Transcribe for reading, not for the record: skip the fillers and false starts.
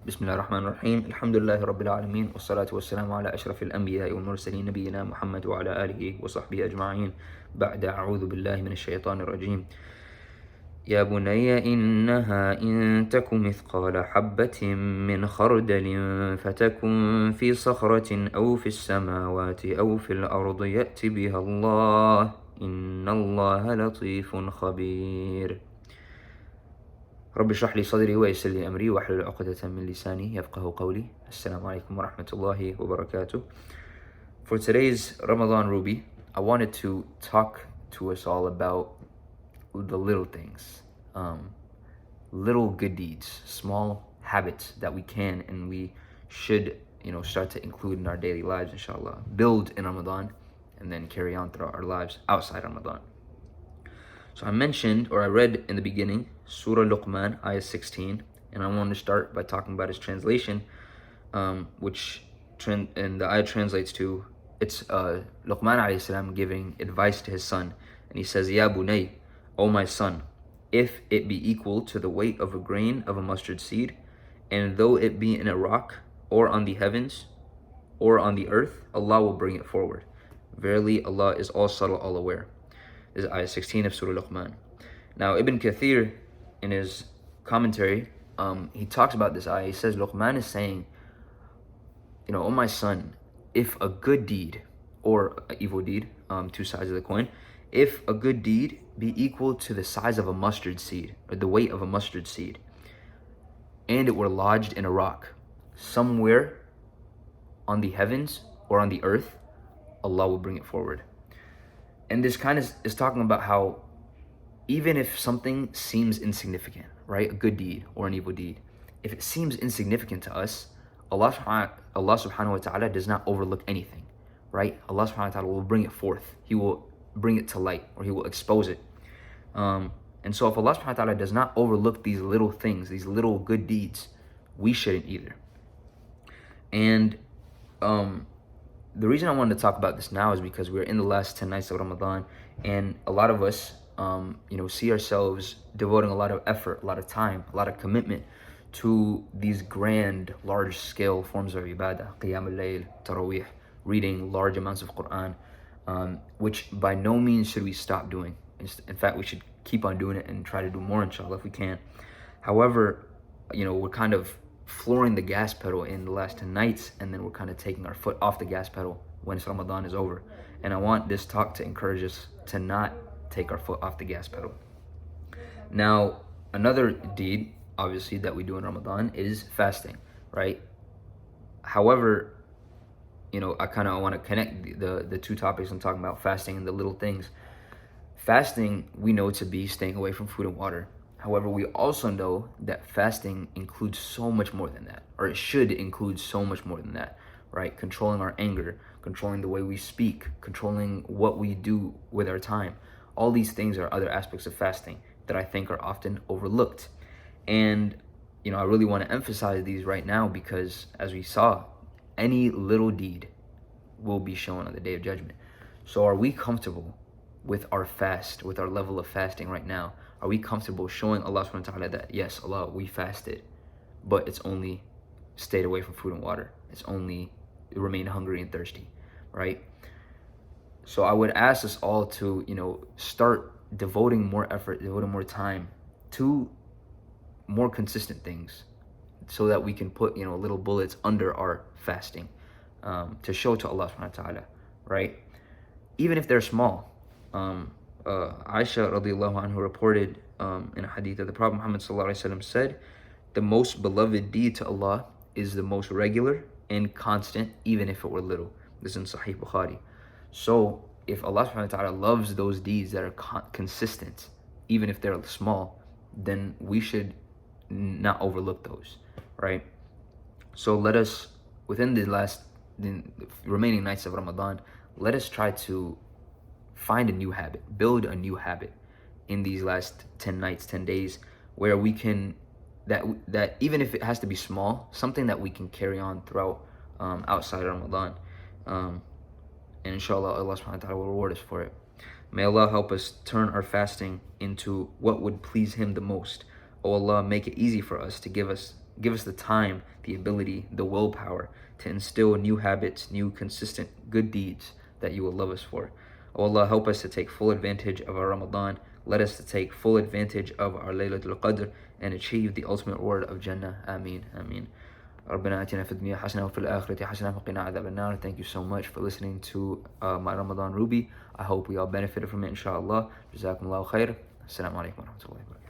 بسم الله الرحمن الرحيم الحمد لله رب العالمين والصلاة والسلام على أشرف الأنبياء والمرسلين نبينا محمد وعلى آله وصحبه أجمعين بعد أعوذ بالله من الشيطان الرجيم يا بني إنها إن تك مثقال حبة من خردل فتكن في صخرة أو في السماوات أو في الأرض يأت بها الله إن الله لطيف خبير رب اشرح لي صدري ويسر لي أمري واحلل عقدة من لساني يفقه قولي. Assalamu alaikum wa rahmatullahi wa barakatuh. For today's Ramadan Ruby, I wanted to talk to us all about the little things, little good deeds, small habits that we can and we should, start to include in our daily lives, inshallah. Build in Ramadan and then carry on throughout our lives outside Ramadan. So I read in the beginning, Surah Luqman, ayah 16, and I wanted to start by talking about its translation, which and the ayah translates to, it's Luqman alayhi salam giving advice to his son, and he says, Ya bunay, O my son, if it be equal to the weight of a grain of a mustard seed, and though it be in a rock, or on the heavens, or on the earth, Allah will bring it forward. Verily, Allah is all subtle, all aware. This is ayah 16 of Surah Luqman. Now, Ibn Kathir, in his commentary, he talks about this ayah. He says, Luqman is saying, oh my son, if a good deed or an evil deed, two sides of the coin, if a good deed be equal to the size of a mustard seed, or the weight of a mustard seed, and it were lodged in a rock, somewhere on the heavens or on the earth, Allah will bring it forward. And this kind of is talking about how even if something seems insignificant, right, a good deed or an evil deed, if it seems insignificant to us, Allah subhanahu wa ta'ala does not overlook anything, right? Allah subhanahu wa ta'ala will bring it forth. He will bring it to light, or He will expose it. And so if Allah subhanahu wa ta'ala does not overlook these little things, these little good deeds, we shouldn't either. And the reason I wanted to talk about this now is because we're in the last 10 nights of Ramadan, and a lot of us, see ourselves devoting a lot of effort, a lot of time, a lot of commitment to these grand, large-scale forms of ibadah, qiyam al-layl, tarawih, reading large amounts of Quran, which by no means should we stop doing. In fact, we should keep on doing it and try to do more, inshallah, if we can. However, we're kind of flooring the gas pedal in the last 10 nights, and then we're kind of taking our foot off the gas pedal when Ramadan is over. And I want this talk to encourage us to not take our foot off the gas pedal. Now, another deed, obviously, that we do in Ramadan is fasting, right? However, I kind of want to connect the two topics I'm talking about, fasting and the little things. Fasting, we know to be staying away from food and water. However, we also know that fasting includes so much more than that, or it should include so much more than that, right? Controlling our anger, controlling the way we speak, controlling what we do with our time. All these things are other aspects of fasting that I think are often overlooked. And, I really want to emphasize these right now because, as we saw, any little deed will be shown on the Day of Judgment. So are we comfortable with our fast, with our level of fasting right now? Are we comfortable showing Allah subhanahu wa ta'ala that, yes, Allah, we fasted, but it's only stayed away from food and water. It's only remained hungry and thirsty, right? So I would ask us all to, start devoting more effort, devoting more time to more consistent things so that we can put, little bullets under our fasting to show to Allah subhanahu wa ta'ala, right? Even if they're small. Aisha radiallahu anhu reported in a hadith that the Prophet Muhammad sallallahu alaihi wasallam said, the most beloved deed to Allah is the most regular and constant, even if it were little. This is in Sahih Bukhari. So if Allah subhanahu wa ta'ala loves those deeds that are consistent, even if they're small, then we should not overlook those, right? So let us, within the remaining nights of Ramadan, let us try to find a new habit, build a new habit in these last 10 nights, 10 days, where we can, that even if it has to be small, something that we can carry on throughout outside Ramadan. And inshallah, Allah subhanahu wa ta'ala will reward us for it. May Allah help us turn our fasting into what would please Him the most. O Allah, make it easy for us to give us Give us the time, the ability, the willpower to instill new habits, new consistent good deeds that you will love us for. Oh Allah, help us to take full advantage of our Ramadan. Let us to take full advantage of our Laylatul Qadr and achieve the ultimate reward of Jannah. Ameen. Ameen. ربنا آتنا في الدنيا حسنة وفي الآخرة حسنة وقنا عذاب النار. Thank you so much for listening to my Ramadan Ruby. I hope we all benefited from it, inshallah. Jazakumullahu khair. Assalamu alaikum wa rahmatullahi wa barakatuh.